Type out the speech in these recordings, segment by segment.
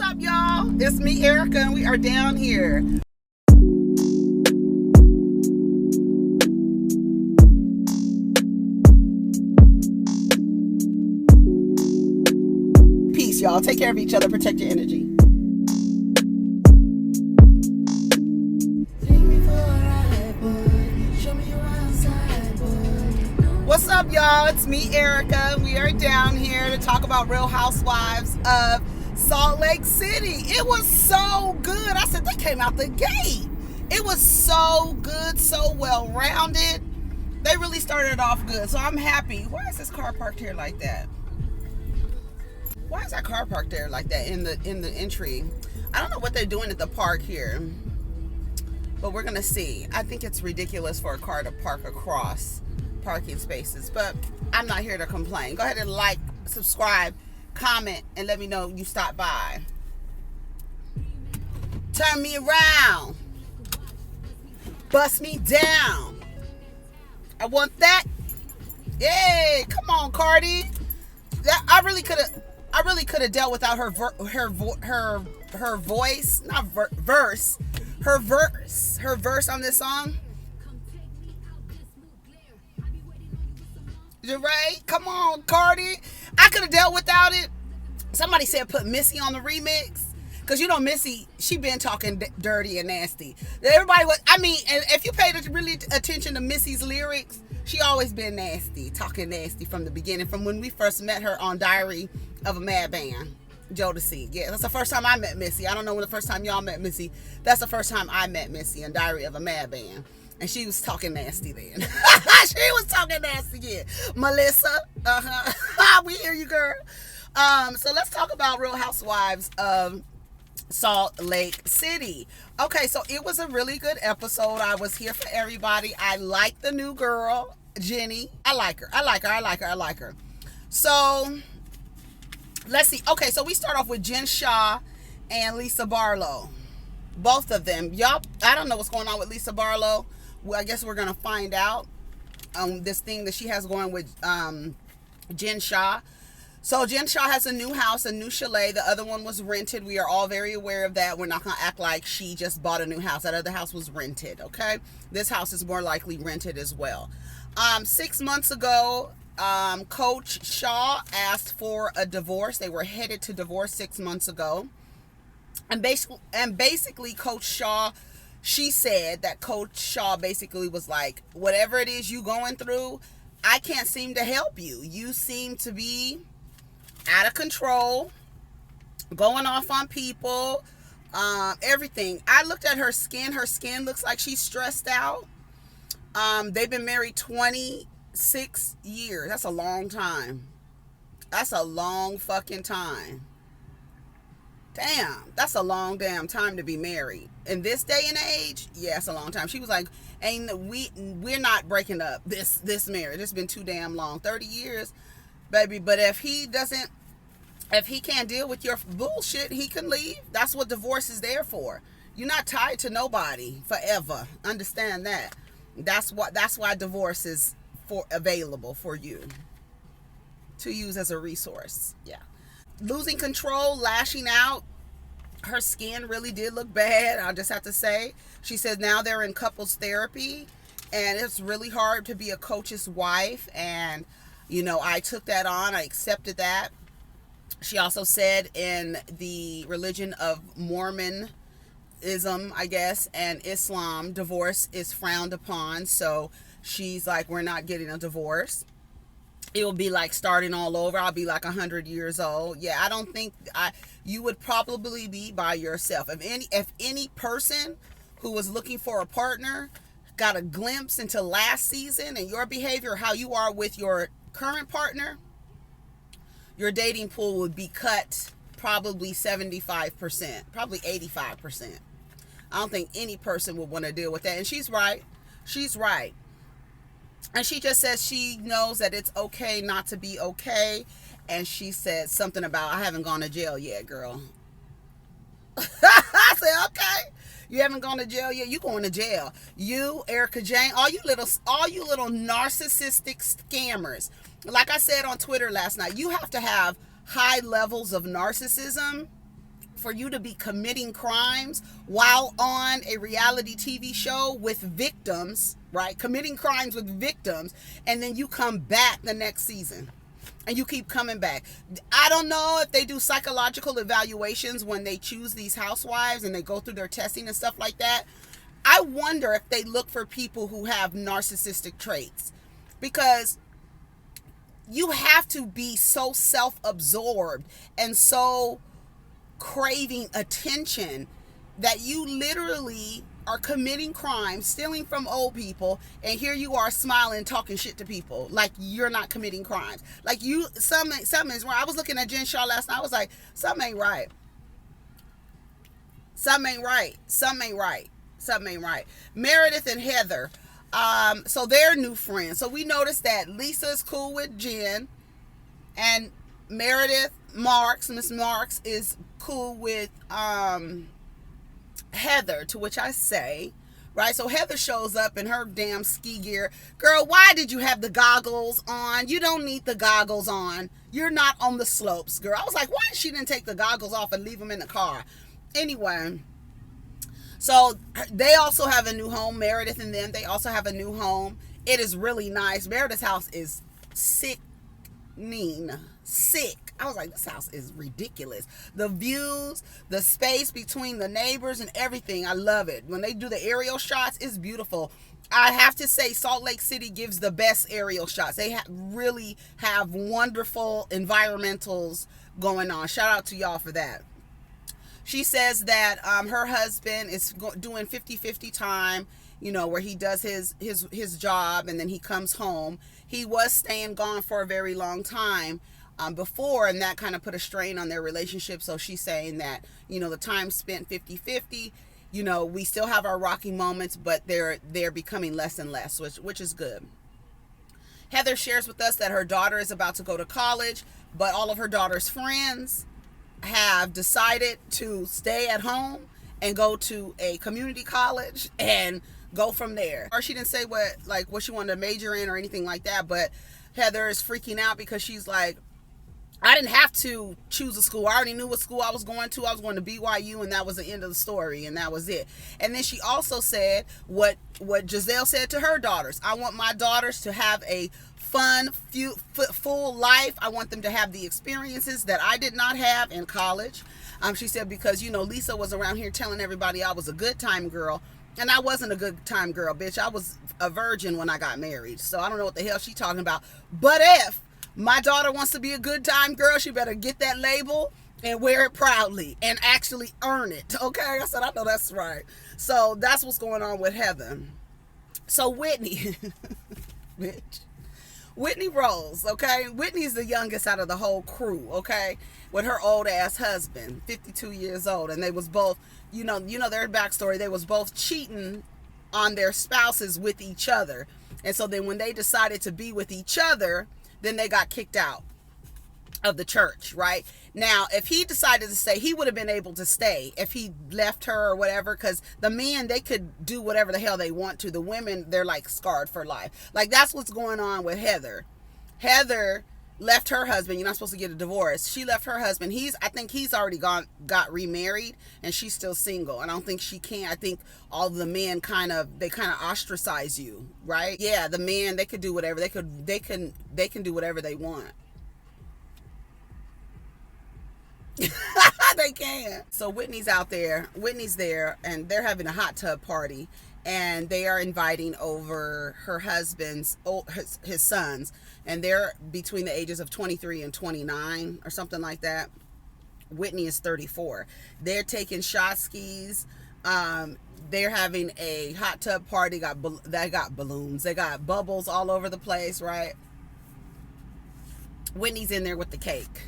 up, y'all? It's me, Erica, and we are down here. Peace, y'all. Take care of each other. Protect your energy. What's up, y'all? It's me, Erica. We are down here to talk about Real Housewives of Salt Lake City. It was so good. I said, they came out the gate. It was so good, so well-rounded. They really started off good, so I'm happy. Why is this car parked here like that? Why is that car parked there like that in the entry? I don't know what they're doing at the park here, but we're gonna see. I think it's ridiculous for a car to park across parking spaces, but I'm not here to complain. Go ahead and like, subscribe, comment, and let me know you stopped by. Turn me around, bust me down. I want that. Yay! Come on, Cardi. That I really could have dealt without her voice, not verse, her verse on this song. Right? Come on, Cardi. I could have dealt without it. Somebody said put Missy on the remix. Because, you know, Missy, she been talking dirty and nasty. Everybody was, I mean, and if you paid really attention to Missy's lyrics, she always been nasty, talking nasty from the beginning, from when we first met her on Diary of a Madman, Jodeci. Yeah, that's the first time I met Missy. I don't know when the first time y'all met Missy. That's the first time I met Missy on Diary of a Madman. And she was talking nasty then. She was talking nasty, yeah. Melissa, we hear you, girl. So let's talk about Real Housewives of Salt Lake City. Okay, so it was a really good episode. I was here for everybody. I like the new girl, Jennie. I like her. So let's see. Okay, so we start off with Jen Shah and Lisa Barlow. Both of them. Y'all, I don't know what's going on with Lisa Barlow. Well, I guess we're going to find out this thing that she has going with Jen Shah. So Jen Shah has a new house, a new chalet. The other one was rented. We are all very aware of that. We're not going to act like she just bought a new house. That other house was rented, okay? This house is more likely rented as well. 6 months ago, Coach Shah asked for a divorce. They were headed to divorce 6 months ago. And basically, Coach Shah, she said that Coach Shah basically was like, whatever it is you going through, I can't seem to help you. You seem to be out of control, going off on people, everything. I looked at her skin. Her skin looks like she's stressed out. They've been married 26 years. That's a long time. That's a long fucking time. Damn, that's a long damn time to be married. In this day and age, yeah, it's a long time. She was like, we're not breaking up this marriage. It's been too damn long. 30 years, baby. But if he can't deal with your bullshit, he can leave. That's what divorce is there for. You're not tied to nobody forever. Understand that. That's why divorce is available for you to use as a resource. Yeah. Losing control, lashing out. Her skin really did look bad, I'll just have to say. She says now they're in couples therapy, and it's really hard to be a coach's wife. And, you know, I took that on. I accepted that. She also said in the religion of Mormonism, I guess, and Islam, divorce is frowned upon. So she's like, we're not getting a divorce. It will be like starting all over. I'll be like 100 years old. Yeah, I don't think you would probably be by yourself. If any person who was looking for a partner got a glimpse into last season and your behavior, how you are with your current partner, your dating pool would be cut probably 75%, probably 85%. I don't think any person would want to deal with that. And she's right. She's right. And she just says she knows that it's okay not to be okay. And she said something about, I haven't gone to jail yet, girl. I said, okay. You haven't gone to jail yet? You going to jail. You, Erica Jane, all you little narcissistic scammers. Like I said on Twitter last night, you have to have high levels of narcissism for you to be committing crimes while on a reality TV show with victims, right? Committing crimes with victims, and then you come back the next season. And you keep coming back. I don't know if they do psychological evaluations when they choose these housewives and they go through their testing and stuff like that. I wonder if they look for people who have narcissistic traits, because you have to be so self-absorbed and so craving attention that you literally are committing crimes, stealing from old people, and here you are smiling, talking shit to people like you're not committing crimes. Like you, something is wrong. I was looking at Jen Shaw last night. I was like, something ain't right. Something ain't right. Something ain't right. Something ain't right. Meredith and Heather. So they're new friends. So we noticed that Lisa is cool with Jen, and Meredith Miss Marks is cool with Heather, to which I say, right? So Heather shows up in her damn ski gear. Girl, why did you have the goggles on? You don't need the goggles on. You're not on the slopes, girl. I was like, why she didn't take the goggles off and leave them in the car? Anyway, so they also have a new home. Meredith and them, they also have a new home. It is really nice. Meredith's house is sick. I was like, this house is ridiculous. The views, the space between the neighbors and everything, I love it. When they do the aerial shots, it's beautiful. I have to say, Salt Lake City gives the best aerial shots. They really have wonderful environmentals going on. Shout out to y'all for that. She says that her husband is doing 50-50 time, you know, where he does his job and then he comes home. He was staying gone for a very long time before, and that kind of put a strain on their relationship. So she's saying that, you know, the time spent 50-50, you know, we still have our rocky moments, but they're becoming less and less, which is good. Heather shares with us that her daughter is about to go to college, but all of her daughter's friends have decided to stay at home and go to a community college and go from there. Or she didn't say what she wanted to major in or anything like that, but Heather is freaking out because she's like, I didn't have to choose a school. I already knew what school I was going to. I was going to BYU, and that was the end of the story, and that was it. And then she also said what Giselle said to her daughters. I want my daughters to have a fun, full life. I want them to have the experiences that I did not have in college. She said, because, you know, Lisa was around here telling everybody I was a good time girl, and I wasn't a good time girl, bitch. I was a virgin when I got married, so I don't know what the hell she's talking about. But if my daughter wants to be a good time girl, she better get that label and wear it proudly and actually earn it. Okay? I said, I know that's right. So that's what's going on with Heather. So Whitney, bitch. Whitney Rose, okay? Whitney's the youngest out of the whole crew, okay? With her old ass husband, 52 years old. And they was both, you know their backstory. They was both cheating on their spouses with each other. And so then when they decided to be with each other, then they got kicked out of the church, right? Now, if he decided to stay, he would have been able to stay if he left her or whatever, because the men, they could do whatever the hell they want to. The women, they're like scarred for life. Like, that's what's going on with Heather. Heather left her husband. You're not supposed to get a divorce. She left her husband. I think he's already got remarried, and she's still single. I don't think she can. I think all the men they kind of ostracize you, right? Yeah, the men, they could do whatever. They can do whatever they want. They can. So Whitney's out there. Whitney's there, and they're having a hot tub party, and they are inviting over her husband's his sons, and they're between the ages of 23 and 29 or something like that. Whitney is 34. They're taking shot skis. They're having a hot tub party. They got balloons. They got bubbles all over the place, right? Whitney's in there with the cake.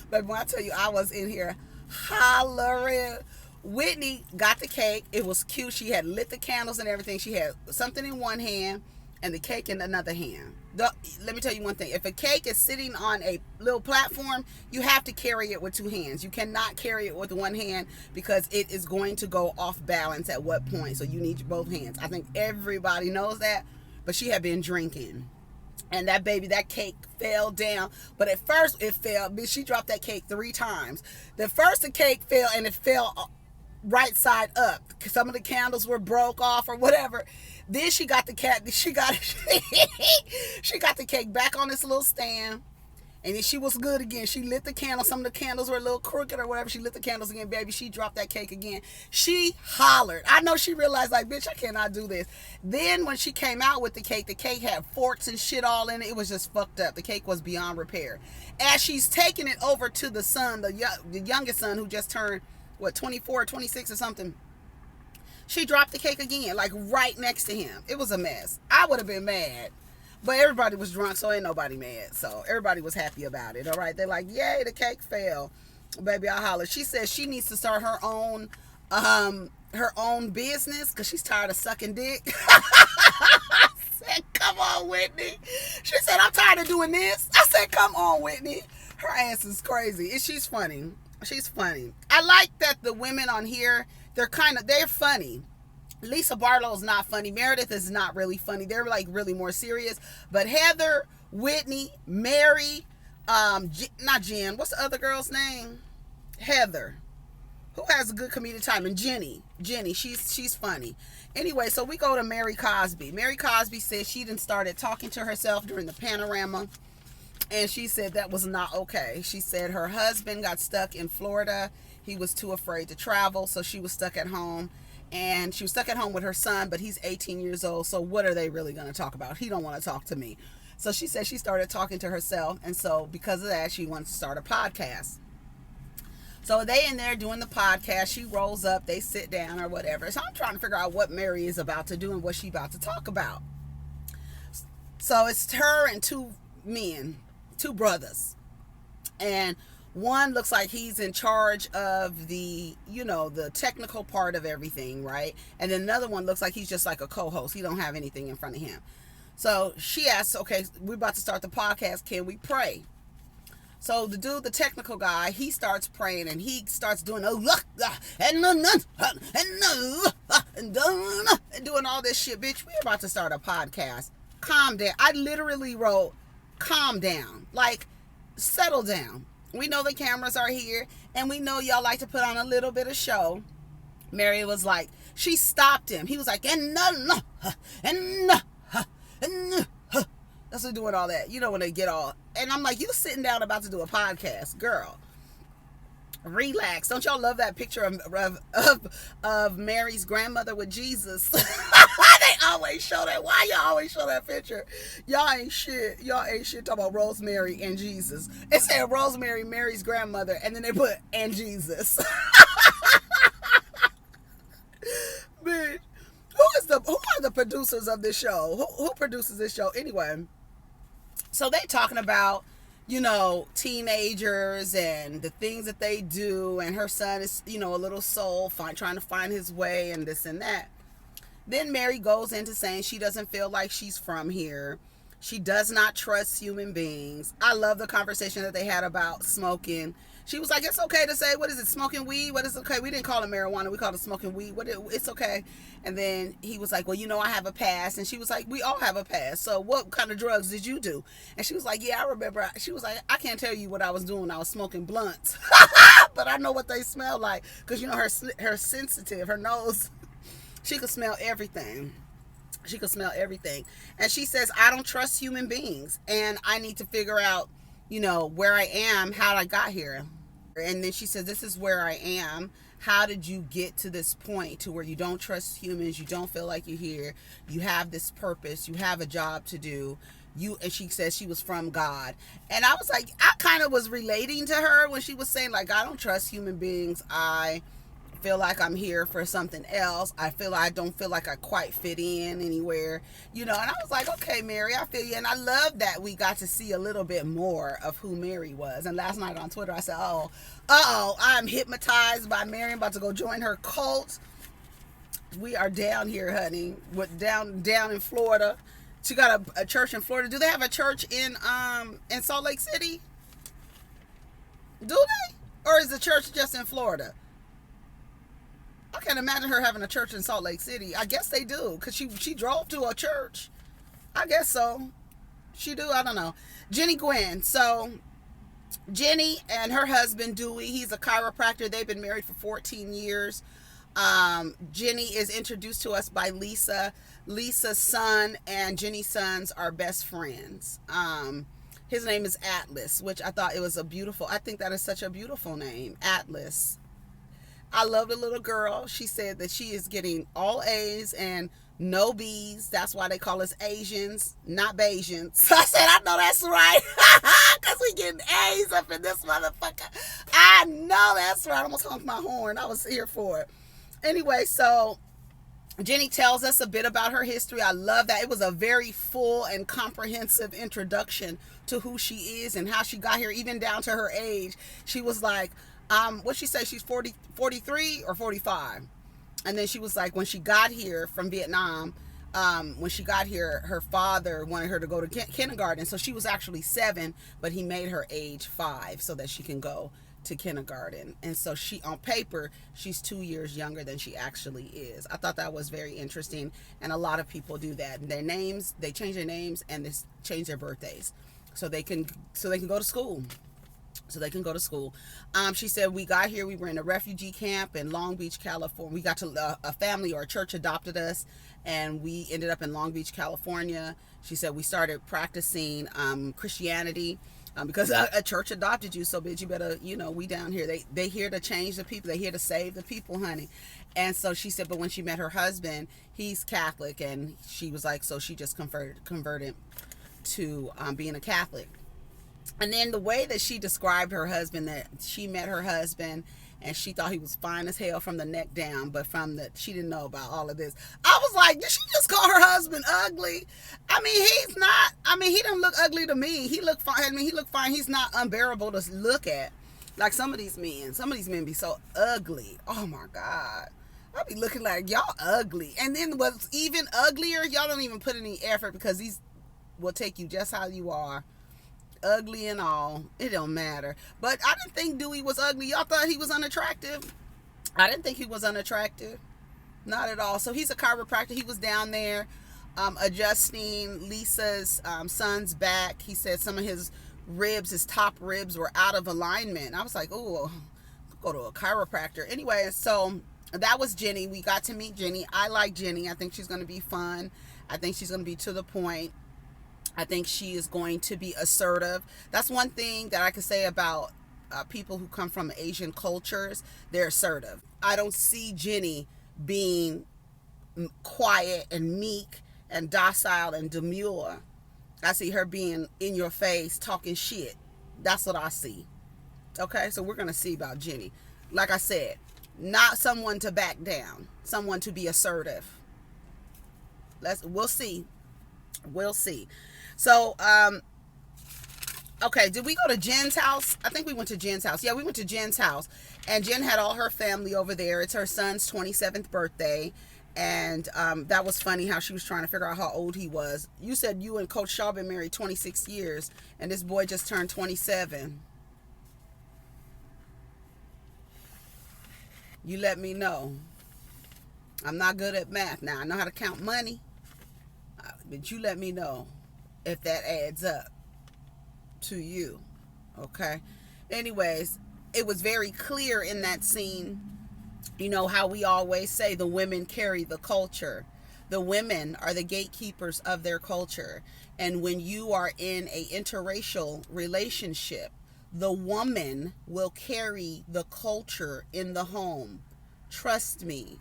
But when I tell you, I was in here hollering. Whitney got the cake. It was cute. She had lit the candles and everything. She had something in one hand and the cake in another hand. Let me tell you one thing. If a cake is sitting on a little platform, you have to carry it with two hands. You cannot carry it with one hand because it is going to go off balance at what point. So you need both hands. I think everybody knows that. But she had been drinking. and that baby, that cake fell down. But at first it fell. She dropped that cake 3 times. The cake fell, and it fell right side up. Some of the candles were broke off or whatever. Then she got the cat. She got she got the cake back on this little stand. And then she was good again. She lit the candles. Some of the candles were a little crooked or whatever. She lit the candles again, baby. She dropped that cake again. She hollered. I know she realized, like, bitch, I cannot do this. Then when she came out with the cake had forks and shit all in it. It was just fucked up. The cake was beyond repair. As she's taking it over to the son, the youngest son, who just turned, 24, 26 or something, she dropped the cake again, like right next to him. It was a mess. I would have been mad. But everybody was drunk, so ain't nobody mad. So everybody was happy about it, all right? They're like, yay, the cake fell. Baby, I holler. She says she needs to start her own business because she's tired of sucking dick. I said, come on, Whitney. She said, I'm tired of doing this. I said, come on, Whitney. Her ass is crazy. And she's funny. She's funny. I like that the women on here, they're funny. Lisa Barlow's not funny. Meredith is not really funny. They're like really more serious. But Heather, Whitney, Mary, not Jen. What's the other girl's name? Heather, who has a good comedic time, and Jennie, she's funny. Anyway, so we go to Mary Cosby. Mary Cosby said she done started talking to herself during the panorama, and she said that was not okay. She said her husband got stuck in Florida. He was too afraid to travel, so she was stuck at home. And she was stuck at home with her son, but he's 18 years old, so what are they really going to talk about? He don't want to talk to me. So she said she started talking to herself, and so because of that, she wants to start a podcast. So they in there doing the podcast. She rolls up, they sit down or whatever. So I'm trying to figure out what Mary is about to do and what she's about to talk about. So it's her and 2 men, 2 brothers. And one looks like he's in charge of the technical part of everything, right? And then another one looks like he's just like a co-host. He don't have anything in front of him. So she asks, okay, we're about to start the podcast. Can we pray? So the dude, the technical guy, he starts praying and he starts doing and doing all this shit. Bitch, we're about to start a podcast. Calm down. I literally wrote, calm down. Like, settle down. We know the cameras are here, and we know y'all like to put on a little bit of show. Mary was like, she stopped him. He was like, that's what doing all that. You know when they get all, and I'm like, you sitting down about to do a podcast, girl. Relax. Don't y'all love that picture of Mary's grandmother with Jesus? They always show that. Why y'all always show that picture? Y'all ain't shit. Y'all ain't shit talking about Rosemary and Jesus. It said Rosemary, Mary's grandmother, and then they put and Jesus. Bitch, who are the producers of this show? Who produces this show anyway? So they talking about, teenagers and the things that they do, and her son is, a little soul trying to find his way and this and that. Then Mary goes into saying she doesn't feel like she's from here. She does not trust human beings. I love the conversation that they had about smoking. She was like, it's okay to say, what is it, smoking weed? What is it okay? We didn't call it marijuana. We called it smoking weed. It's okay. And then he was like, well, I have a past. And she was like, we all have a past. So what kind of drugs did you do? And she was like, yeah, I remember. She was like, I can't tell you what I was doing. I was smoking blunts. But I know what they smell like. Because, her sensitive, her nose, she could smell everything. She could smell everything. And she says, I don't trust human beings. And I need to figure out, where I am, how I got here. And then she says, this is where I am. How did you get to this point to where you don't trust humans? You don't feel like you're here. You have this purpose. You have a job to do. And she says she was from God. And I was like, I kind of was relating to her when she was saying, like, I don't trust human beings. I feel like I'm here for something else. I don't feel like I quite fit in anywhere, and I was like, okay, Mary, I feel you. And I love that we got to see a little bit more of who Mary was. And last night on Twitter, I said, I'm hypnotized by Mary. I'm about to go join her cult. We are down here, honey, down in Florida. She got a church in Florida. Do they have a church in Salt Lake City? Do they? Or is the church just in Florida? I can't imagine her having a church in Salt Lake City. I guess they do, because she drove to a church. I guess so. She do? I don't know. Jennie Gwen. So Jennie and her husband Dewey, he's a chiropractor. They've been married for 14 years. Jennie is introduced to us by Lisa. Lisa's son and Jennie's sons are best friends. His name is Atlas, which I thought it was a beautiful, I think that is such a beautiful name, Atlas. I love the little girl. She said that she is getting all A's and no B's. That's why they call us Asians, not Bajans. So I said, I know that's right. Because we getting A's up in this motherfucker. I know that's right. I almost honked my horn. I was here for it. Anyway, so Jennie tells us a bit about her history. I love that. It was a very full and comprehensive introduction to who she is and how she got here, even down to her age. She was like, what'd she say? She's 43 or 45. And then she was like, when she got here from Vietnam, when she got here, her father wanted her to go to kindergarten. So she was actually 7, but he made her age 5 so that she can go to kindergarten. And so she, on paper, she's 2 years younger than she actually is. I thought that was very interesting. And a lot of people do that. Their names, they change their names and they change their birthdays so they can go to school. She said, we got here, we were in a refugee camp in Long Beach, California. We got to, a family or a church adopted us, and we ended up in Long Beach, California. She said, we started practicing Christianity because a church adopted you, so bitch, you better, we down here. They here to change the people. They here to save the people, honey. And so she said, but when she met her husband, he's Catholic, and she was like, so she just converted to being a Catholic. And then the way that she described her husband, that she met her husband and she thought he was fine as hell from the neck down, but she didn't know about all of this. I was like, did she just call her husband ugly? I mean, he's not, he doesn't look ugly to me. He looked fine. He looked fine. He's not unbearable to look at. Like some of these men be so ugly. Oh my God. I be looking like, y'all ugly. And then what's even uglier, y'all don't even put any effort because these will take you just how you are. Ugly and all, it don't matter. But I didn't think Dewey was ugly. Y'all thought he was unattractive? I didn't think he was unattractive, not at all. So he's a chiropractor. He was down there adjusting Lisa's son's back. He said some of his top ribs were out of alignment. I was like, oh, go to a chiropractor. Anyway, so that was Jennie. We got to meet Jennie. I like Jennie. I think she's going to be fun. I think she's going to be to the point. I think she is going to be assertive. That's one thing that I can say about people who come from Asian cultures. They're assertive. I don't see Jennie being quiet and meek and docile and demure. I see her being in your face, talking shit. That's what I see. Okay, so we're going to see about Jennie. Like I said, not someone to back down, someone to be assertive. We'll see. So, okay, did we go to Jen's house? I think we went to Jen's house. Yeah, we went to Jen's house. And Jen had all her family over there. It's her son's 27th birthday. And that was funny how she was trying to figure out how old he was. You said you and Coach Shaw been married 26 years. And this boy just turned 27. You let me know. I'm not good at math. Now, I know how to count money. But you let me know if that adds up to you. Okay? Anyways, it was very clear in that scene, how we always say the women carry the culture. The women are the gatekeepers of their culture. And when you are in a interracial relationship, the woman will carry the culture in the home. Trust me.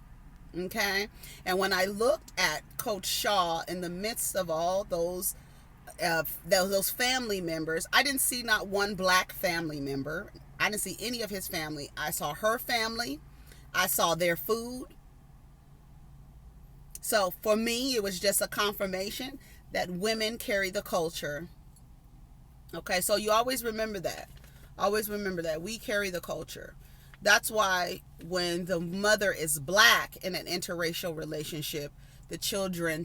Okay? And when I looked at Coach Shaw in the midst of all those family members, I didn't see not one black family member. I didn't see any of his family. I saw her family. I saw their food. So for me, it was just a confirmation that women carry the culture. Okay, so you always remember that. Always remember that. We carry the culture. That's why when the mother is black in an interracial relationship, the children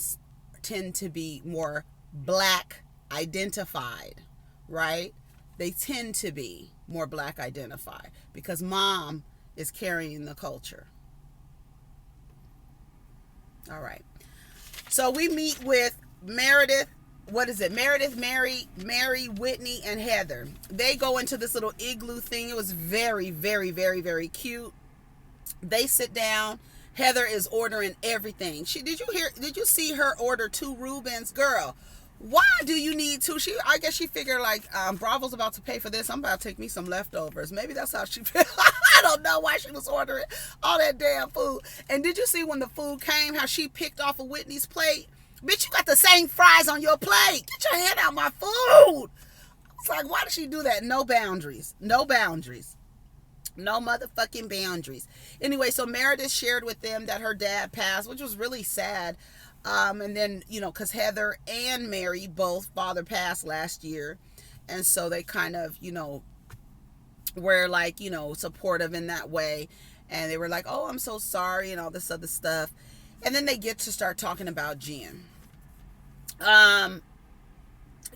tend to be more black identified, right? They tend to be more black identified because mom is carrying the culture. All right. So we meet with Meredith what is it? Meredith, Mary, Whitney, and Heather. They go into this little igloo thing. It was very, very, very, very cute. They sit down. Heather is ordering everything. Did you see her order 2 Reubens? Girl, why do you need 2? I guess she figured like, Bravo's about to pay for this. I'm about to take me some leftovers. Maybe that's how she felt. I don't know why she was ordering all that damn food. And did you see when the food came, how she picked off of Whitney's plate? Bitch, you got the same fries on your plate. Get your hand out my food. It's like, why did she do that? No boundaries. No boundaries. No motherfucking boundaries. Anyway, so Meredith shared with them that her dad passed, which was really sad. And then, because Heather and Mary both, father passed last year. And so they kind of, were like, supportive in that way. And they were like, oh, I'm so sorry and all this other stuff. And then they get to start talking about Jen.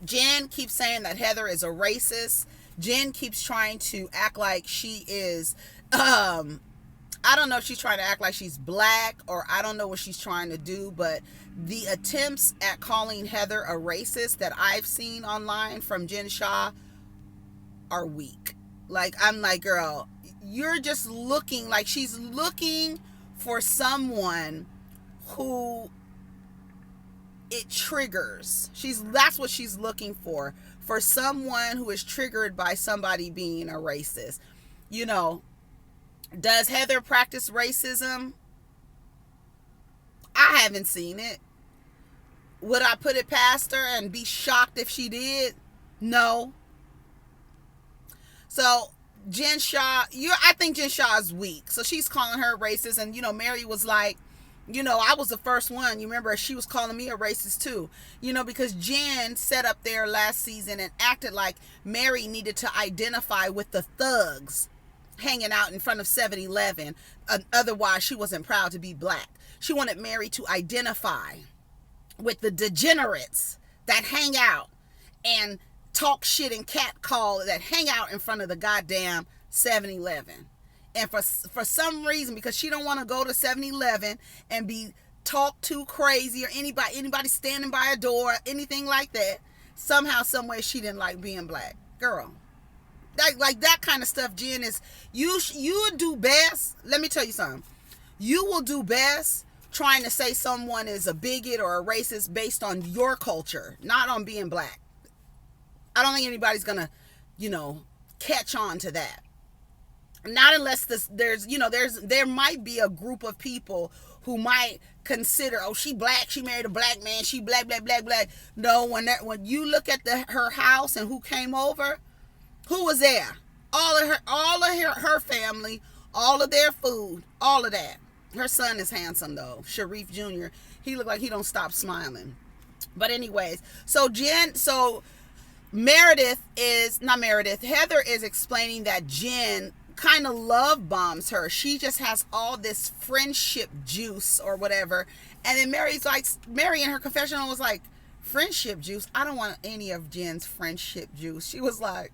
Jen keeps saying that Heather is a racist. Jen keeps trying to act like she is, I don't know if she's trying to act like she's black, or I don't know what she's trying to do, but the attempts at calling Heather a racist that I've seen online from Jen Shah are weak. Like, I'm like, girl, you're just looking like she's looking for someone who it triggers. That's what she's looking for someone who is triggered by somebody being a racist. Does Heather practice racism? I haven't seen it. Would I put it past her and be shocked if she did? No. So Jen Shah, I think Jen Shah is weak. So she's calling her racist, and Mary was like, I was the first one. You remember she was calling me a racist too. Because Jen sat up there last season and acted like Mary needed to identify with the thugs hanging out in front of 7-Eleven. Otherwise, she wasn't proud to be black. She wanted Mary to identify with the degenerates that hang out and talk shit and catcall, that hang out in front of the goddamn 7-Eleven. And for some reason, because she don't want to go to 7-Eleven and be talked to crazy, or anybody standing by a door, anything like that, somehow, some way she didn't like being black. Girl, like that kind of stuff, Jen, is, you would do best. Let me tell you something. You will do best trying to say someone is a bigot or a racist based on your culture, not on being black. I don't think anybody's gonna, catch on to that. Not unless there might be a group of people who might consider, oh, she black, she married a black man, she black. No, when you look at her house and who came over, who was there? All of her family, all of their food, all of that. Her son is handsome though, Sharif Jr. He looked like he don't stop smiling. But anyways, Heather is explaining that Jen kind of love bombs her. She just has all this friendship juice or whatever. And then Mary in her confessional was like, friendship juice? I don't want any of Jen's friendship juice. She was like,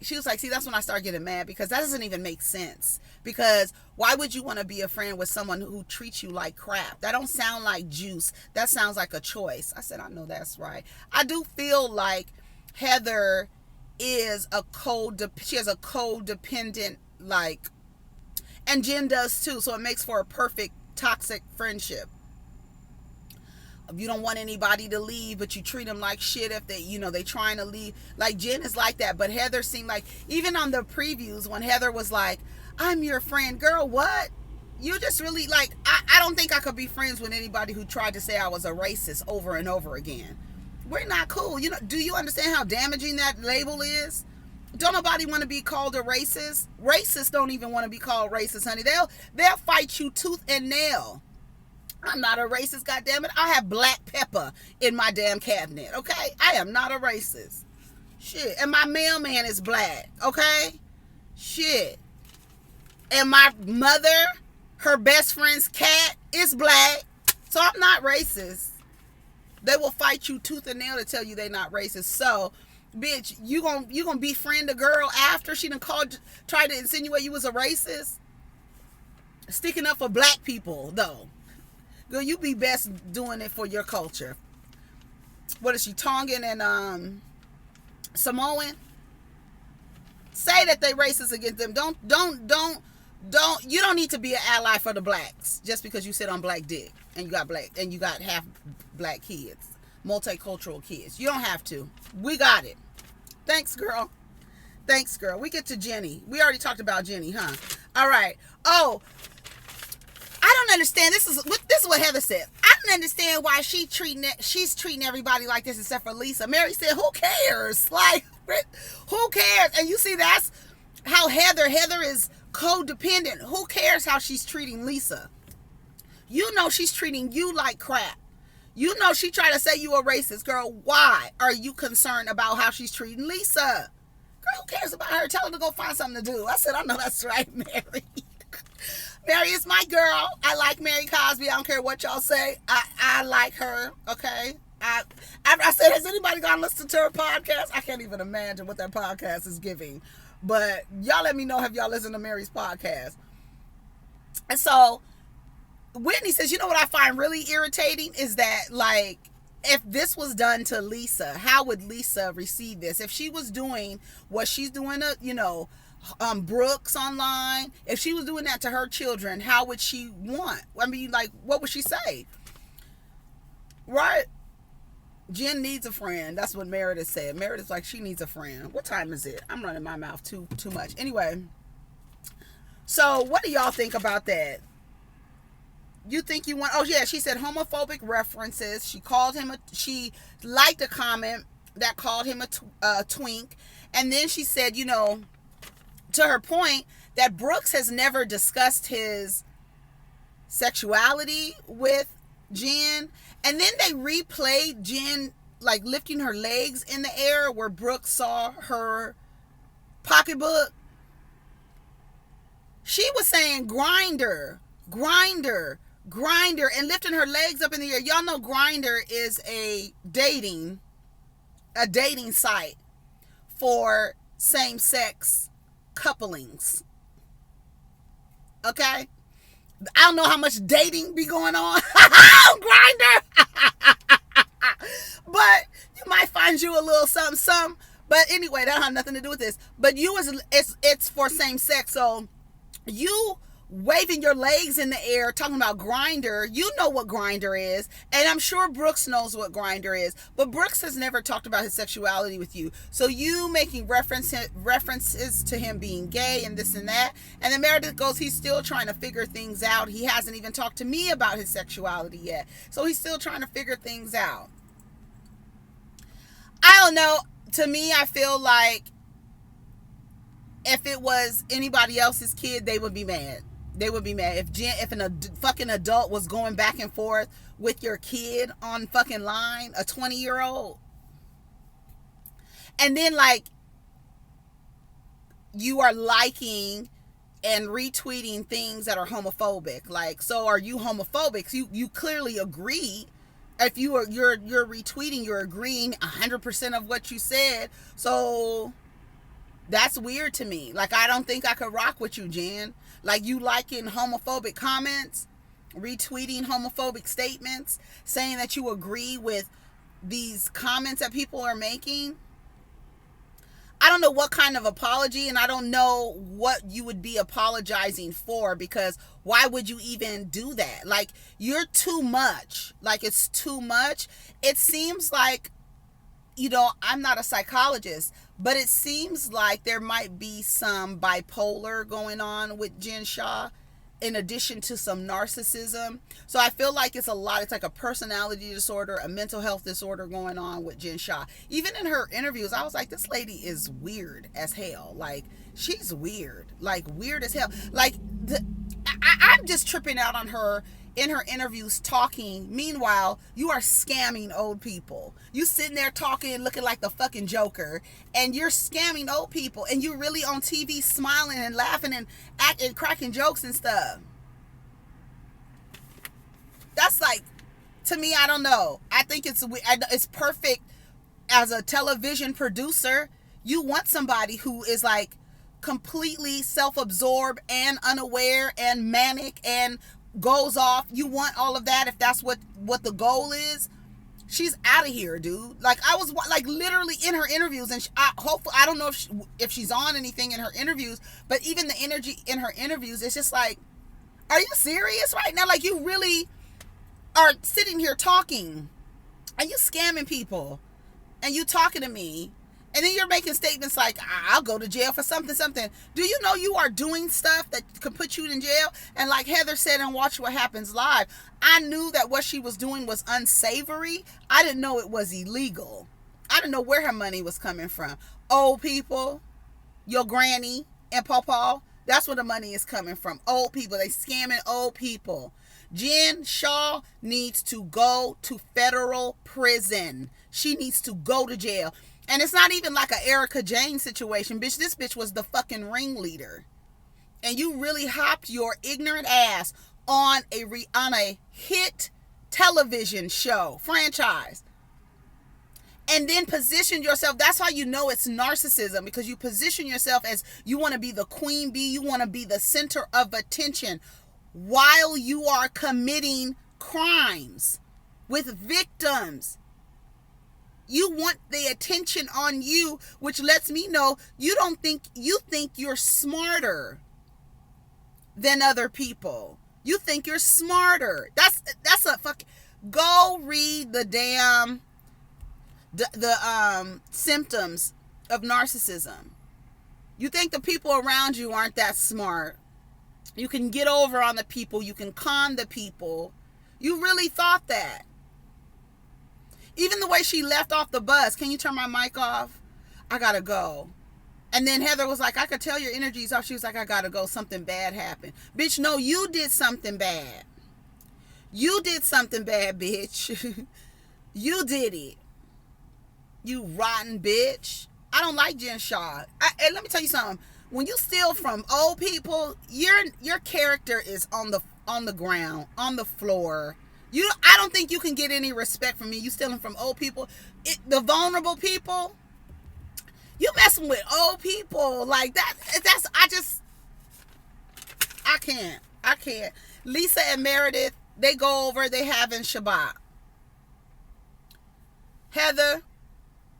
she was like, see, that's when I start getting mad, because that doesn't even make sense. Because why would you want to be a friend with someone who treats you like crap? That don't sound like juice. That sounds like a choice. I said, I know that's right. I do feel like Heather is she has a codependent, and Jen does too, so it makes for a perfect toxic friendship. You don't want anybody to leave, but you treat them like shit if they trying to leave. Like, Jen is like that, but Heather seemed like, even on the previews when Heather was like, I'm your friend, girl, what? You just really, I don't think I could be friends with anybody who tried to say I was a racist over and over again. We're not cool. Do you understand how damaging that label is? Don't nobody want to be called a racist. Racists don't even want to be called racist, honey. They'll fight you tooth and nail. I'm not a racist, goddammit. I have black pepper in my damn cabinet, okay? I am not a racist. Shit. And my mailman is black, okay? Shit. And my mother, her best friend's cat is black. So I'm not racist. They will fight you tooth and nail to tell you they're not racist. So, bitch, you gonna befriend a girl after she done tried to insinuate you was a racist? Sticking up for black people, though. Girl, you be best doing it for your culture. What is she, Tongan and Samoan? Say that they racist against them. Don't. You don't need to be an ally for the blacks just because you sit on black dick and you got half black kids, multicultural kids. You don't have to. We got it. Thanks, girl. We get to Jennie. We already talked about Jennie, huh? All right. Oh, I don't understand. This is what Heather said. I don't understand why she's treating everybody like this except for Lisa. Mary said, "Who cares? Like, who cares?" And you see, that's how Heather is codependent. Who cares how she's treating Lisa? You know she's treating you like crap. You know she tried to say you a racist. Girl, why are you concerned about how she's treating Lisa? Girl, who cares about her? Tell her to go find something to do. I said, I know that's right, Mary. Mary is my girl. I like Mary Cosby. I don't care what y'all say. I like her, okay? I said, has anybody gone listen to her podcast? I can't even imagine what that podcast is giving. But y'all let me know, have y'all listened to Mary's podcast? And so Whitney says, you know what I find really irritating is that, like, if this was done to Lisa, how would Lisa receive this? If she was doing what she's doing to, Brooks online, if she was doing that to her children, how would she want? I mean, like, what would she say? Right? Jen needs a friend. That's what Meredith said. Meredith's like, she needs a friend. What time is it? I'm running my mouth too much. Anyway, so what do y'all think about that? You think you want... Oh, yeah, she said homophobic references. She liked a comment that called him a twink. And then she said, to her point, that Brooks has never discussed his sexuality with Jen. And then they replayed Jen, like, lifting her legs in the air where Brooks saw her pocketbook. She was saying grinder, and lifting her legs up in the air. Y'all know Grindr is a dating site for same-sex couplings. Okay? I don't know how much dating be going on Grindr. But you might find you a little something. But anyway, that don't have nothing to do with this. But it's for same sex. So you waving your legs in the air, talking about Grindr, you know what Grindr is, and I'm sure Brooks knows what Grindr is, but Brooks has never talked about his sexuality with you. So you making references to him being gay and this and that, and then Meredith goes, he's still trying to figure things out. He hasn't even talked to me about his sexuality yet, so he's still trying to figure things out. I don't know. To me, I feel like if it was anybody else's kid, they would be mad. They would be mad. If a fucking adult was going back and forth with your kid on fucking line, a 20-year-old, and then, like, you are liking and retweeting things that are homophobic. Like, so are you homophobic? You clearly agree. If you're retweeting, you're agreeing 100% of what you said. So that's weird to me. Like, I don't think I could rock with you, Jen. Like, you liking homophobic comments, retweeting homophobic statements, saying that you agree with these comments that people are making. I don't know what kind of apology, and I don't know what you would be apologizing for, because why would you even do that? Like, you're too much. Like, it's too much. It seems like, I'm not a psychologist, but it seems like there might be some bipolar going on with Jen Shah, in addition to some narcissism. So I feel like it's like a personality disorder, a mental health disorder going on with Jen Shah. Even in her interviews, I was like, this lady is weird as hell. Like, she's weird. Like, weird as hell. Like, I'm just tripping out on her in her interviews talking. Meanwhile, you are scamming old people. You sitting there talking, looking like the fucking Joker, and you're scamming old people, and you're really on TV smiling and laughing and acting, cracking jokes and stuff. That's like, to me, I don't know. I think it's perfect as a television producer. You want somebody who is like completely self-absorbed and unaware and manic and goes off. You want all of that if that's what the goal is. She's out of here, dude. Like, I was like literally in her interviews, and hopefully, I don't know if she's on anything in her interviews, but even the energy in her interviews, it's just like, are you serious right now? Like, you really are sitting here talking, and you scamming people, and you talking to me, and then you're making statements like, I'll go to jail for something. Do you know you are doing stuff that could put you in jail? And like Heather said on Watch What Happens Live, I knew that what she was doing was unsavory. I didn't know it was illegal. I didn't know where her money was coming from. Old people, your granny and pawpaw, that's where the money is coming from. Old people. They scamming old people. Jen Shaw needs to go to federal prison. She needs to go to jail. And it's not even like a Erica Jane situation, bitch. This bitch was the fucking ringleader. And you really hopped your ignorant ass on a hit television show, franchise. And then position yourself. That's how you know it's narcissism, because you position yourself as you want to be the queen bee. You want to be the center of attention while you are committing crimes with victims. You want the attention on you, which lets me know you think you're smarter than other people. You think you're smarter. That's a fucking, go read the damn the symptoms of narcissism. You think the people around you aren't that smart. You can get over on the people. You can con the people. You really thought that. Even the way she left off the bus. Can you turn my mic off? I gotta go. And then Heather was like, I could tell your energy's off. She was like, I gotta go. Something bad happened. Bitch, no, you did something bad. You did something bad, bitch. You did it. You rotten bitch. I don't like Jen Shaw. And let me tell you something. When you steal from old people, your character is on the ground, on the floor. I don't think you can get any respect from me. You stealing from old people. The vulnerable people. You messing with old people like that. I can't. Lisa and Meredith, they go over, they having Shabbat. Heather,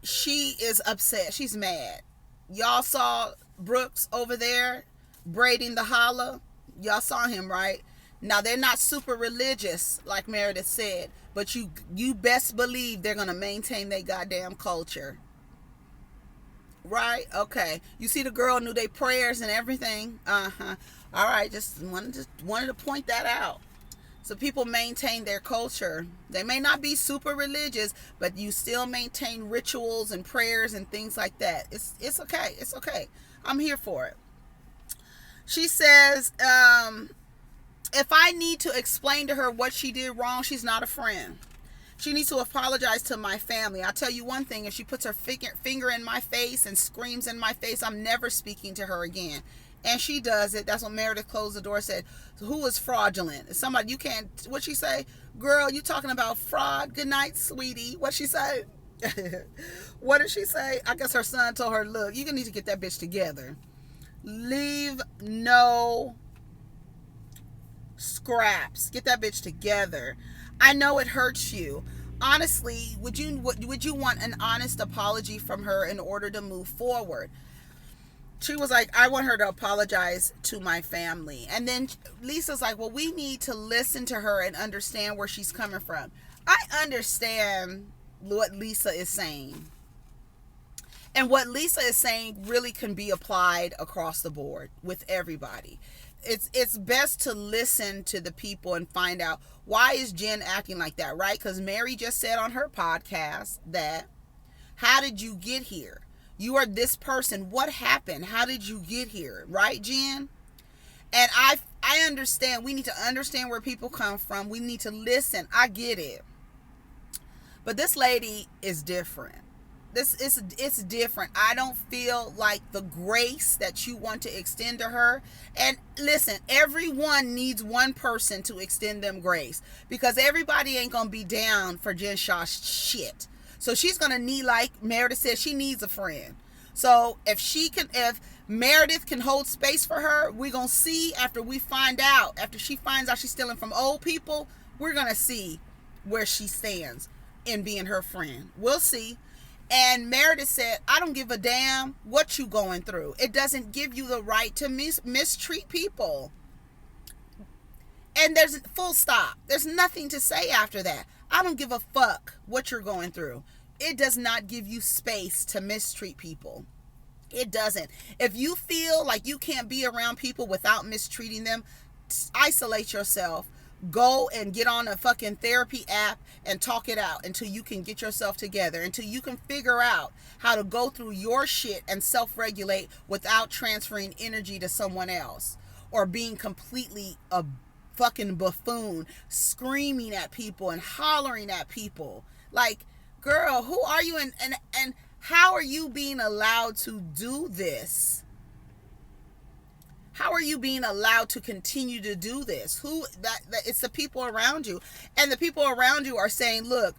she is upset. She's mad. Y'all saw Brooks over there braiding the challah. Y'all saw him, right? Now, they're not super religious, like Meredith said, but you best believe they're going to maintain their goddamn culture. Right? Okay. You see the girl knew their prayers and everything? Uh-huh. All right. Just wanted to point that out. So people maintain their culture. They may not be super religious, but you still maintain rituals and prayers and things like that. It's okay. It's okay. I'm here for it. She says, if I need to explain to her what she did wrong, she's not a friend. She needs to apologize to my family. I'll tell you one thing. If she puts her finger in my face and screams in my face, I'm never speaking to her again. And she does it. That's when Meredith closed the door and said, who is fraudulent? Somebody, you can't, what'd she say? Girl, you talking about fraud? Good night, sweetie. What'd she say? What did she say? I guess her son told her, look, you need to get that bitch together. Leave no scraps. Get that bitch together. I know it hurts you. Honestly, would you want an honest apology from her in order to move forward? She was like, I want her to apologize to my family. And then Lisa's like, well, we need to listen to her and understand where she's coming from. I understand what Lisa is saying. And what Lisa is saying really can be applied across the board with everybody. It's best to listen to the people and find out, why is Jen acting like that, right? Because Mary just said on her podcast that, how did you get here? You are this person. What happened? How did you get here? Right, Jen? And I understand. We need to understand where people come from. We need to listen. I get it. But this lady is different. It's different. I don't feel like the grace that you want to extend to her. And listen, everyone needs one person to extend them grace, because everybody ain't gonna be down for Jen Shaw's shit. So she's gonna need, like Meredith said, she needs a friend. So if Meredith can hold space for her. We're going to see after she finds out she's stealing from old people, we're going to see where she stands in being her friend. We'll see. And Meredith said, I don't give a damn what you going through. It doesn't give you the right to mistreat people. And there's full stop. There's nothing to say after that. I don't give a fuck what you're going through. It does not give you space to mistreat people. It doesn't. If you feel like you can't be around people without mistreating them, isolate yourself. Go and get on a fucking therapy app and talk it out until you can get yourself together, until you can figure out how to go through your shit and self-regulate without transferring energy to someone else or being completely a fucking buffoon, screaming at people and hollering at people. Like, girl, who are you and how are you being allowed to do this? How are you being allowed to continue to do this? It's the people around you. And the people around you are saying, look,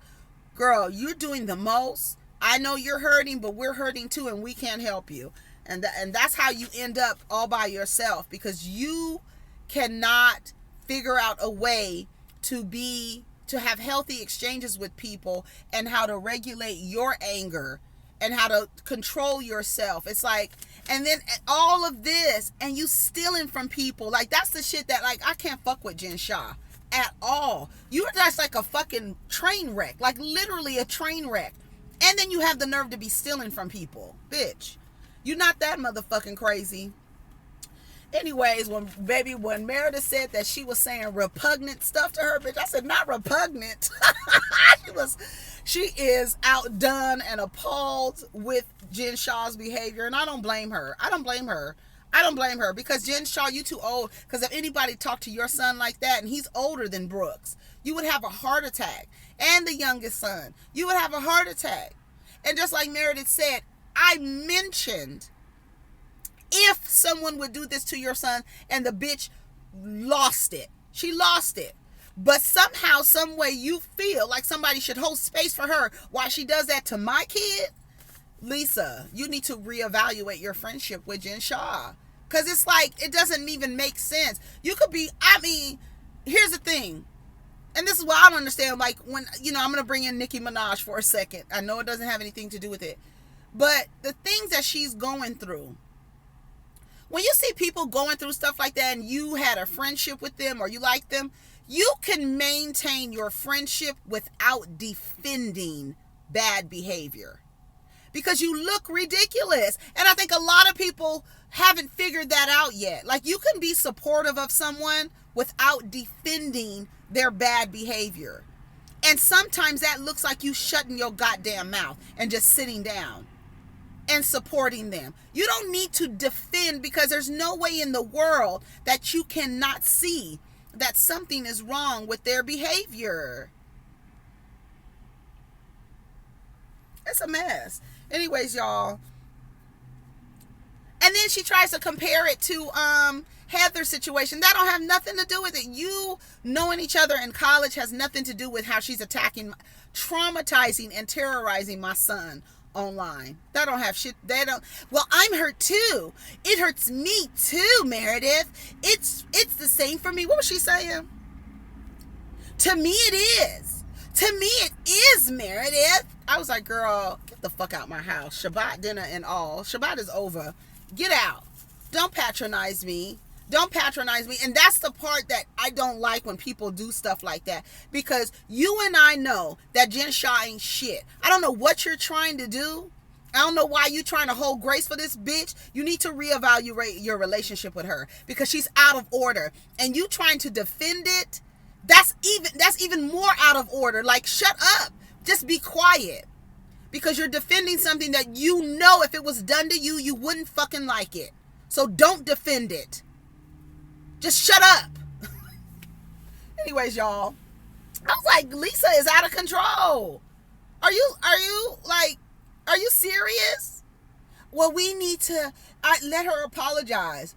girl, you're doing the most. I know you're hurting, but we're hurting too, and we can't help you. And that's how you end up all by yourself, because you cannot figure out a way to have healthy exchanges with people and how to regulate your anger and how to control yourself. It's like, and then all of this, and you stealing from people. Like, that's the shit that, like, I can't fuck with Jen Shah at all. You're just like a fucking train wreck. Like, literally a train wreck. And then you have the nerve to be stealing from people. Bitch, you're not that motherfucking crazy. Anyways, when Meredith said that she was saying repugnant stuff to her, bitch, I said, not repugnant. She is outdone and appalled with Jen Shah's behavior, and I don't blame her. I don't blame her because Jen Shah, you too old. Because if anybody talked to your son like that, and he's older than Brooks, you would have a heart attack. And the youngest son, you would have a heart attack. And just like Meredith said, I mentioned if someone would do this to your son, and the bitch lost it. She lost it. But somehow, some way, you feel like somebody should hold space for her while she does that to my kid. Lisa, you need to reevaluate your friendship with Jen Shah. Because it's like, it doesn't even make sense. You could be, here's the thing. And this is what I don't understand. Like, when, I'm going to bring in Nicki Minaj for a second. I know it doesn't have anything to do with it. But the things that she's going through, when you see people going through stuff like that and you had a friendship with them or you like them, you can maintain your friendship without defending bad behavior. Because you look ridiculous. And I think a lot of people haven't figured that out yet. Like, you can be supportive of someone without defending their bad behavior. And sometimes that looks like you shutting your goddamn mouth and just sitting down and supporting them. You don't need to defend, because there's no way in the world that you cannot see that something is wrong with their behavior. It's a mess. Anyways, y'all. And then she tries to compare it to Heather's situation. That don't have nothing to do with it. You knowing each other in college has nothing to do with how she's attacking, traumatizing, and terrorizing my son online. That don't have shit. Well, I'm hurt too. It hurts me too, Meredith. It's the same for me. What was she saying? To me it is. To me it is, Meredith. I was like, girl, get the fuck out my house. Shabbat dinner and all. Shabbat is over. Get out. Don't patronize me. Don't patronize me. And that's the part that I don't like when people do stuff like that. Because you and I know that Jen Shah ain't shit. I don't know what you're trying to do. I don't know why you're trying to hold grace for this bitch. You need to reevaluate your relationship with her. Because she's out of order. And you trying to defend it, that's even more out of order. Like, shut up. Just be quiet. Because you're defending something that you know if it was done to you, you wouldn't fucking like it. So don't defend it. Just shut up. Anyways, y'all, I was like, Lisa is out of control. Are you serious? Well, we need to let her apologize.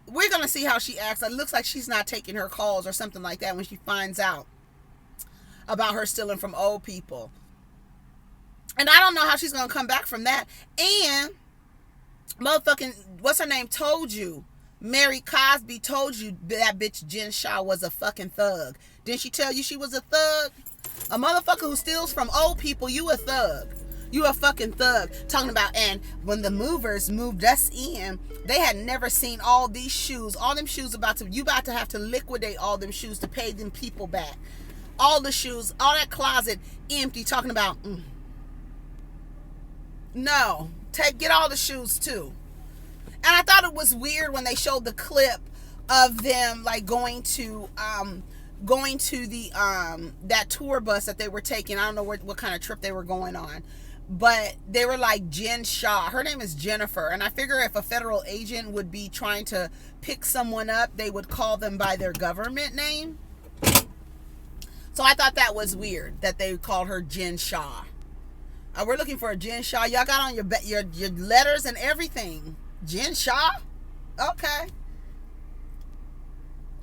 We're going to see how she acts. It looks like she's not taking her calls or something like that when she finds out about her stealing from old people. And I don't know how she's going to come back from that. And Motherfucking, what's her name, told you. Mary Cosby told you that bitch Jen Shaw was a fucking thug. Didn't she tell you she was a thug? A motherfucker who steals from old people, you a thug. You a fucking thug. Talking about, and when the movers moved us in, they had never seen all these shoes. All them shoes you about to have to liquidate all them shoes to pay them people back. All the shoes, all that closet empty. Talking about, no, get all the shoes too. And I thought it was weird when they showed the clip of them like going to the that tour bus that they were taking. I don't know what kind of trip they were going on, but they were like Jen Shaw. Her name is Jennifer, and I figure if a federal agent would be trying to pick someone up, they would call them by their government name. So I thought that was weird that they called her Jen Shaw. We're looking for a Jen Shaw. Y'all got on your letters and everything. Jen Shaw? Okay.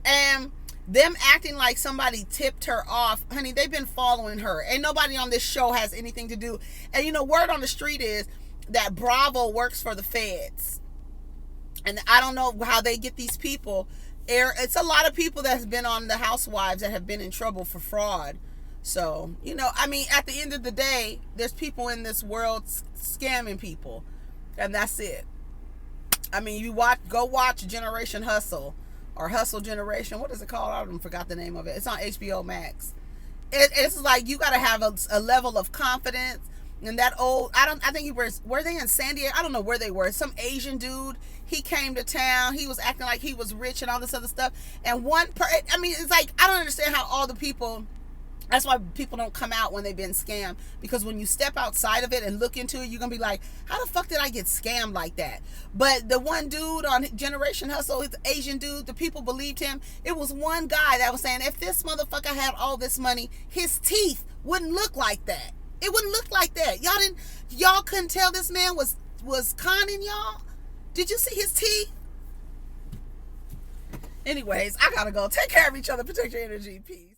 And them acting like somebody tipped her off. Honey, they've been following her. Ain't nobody on this show has anything to do. And you know, word on the street is that Bravo works for the feds. And I don't know how they get these people. It's a lot of people that's been on the Housewives that have been in trouble for fraud. So, you know, I mean, at the end of the day, there's people in this world scamming people. And that's it. I mean, go watch Generation Hustle or Hustle Generation. What is it called? I forgot the name of it. It's on HBO Max. It's like you got to have a level of confidence. And that old, I think were they in San Diego? I don't know where they were. Some Asian dude, he came to town. He was acting like he was rich and all this other stuff. And it's like, I don't understand how all the people, that's why people don't come out when they've been scammed. Because when you step outside of it and look into it, you're going to be like, how the fuck did I get scammed like that? But the one dude on Generation Hustle, the Asian dude, the people believed him. It was one guy that was saying, if this motherfucker had all this money, his teeth wouldn't look like that. It wouldn't look like that. Y'all couldn't tell this man was conning y'all? Did you see his teeth? Anyways, I gotta go. Take care of each other. Protect your energy. Peace.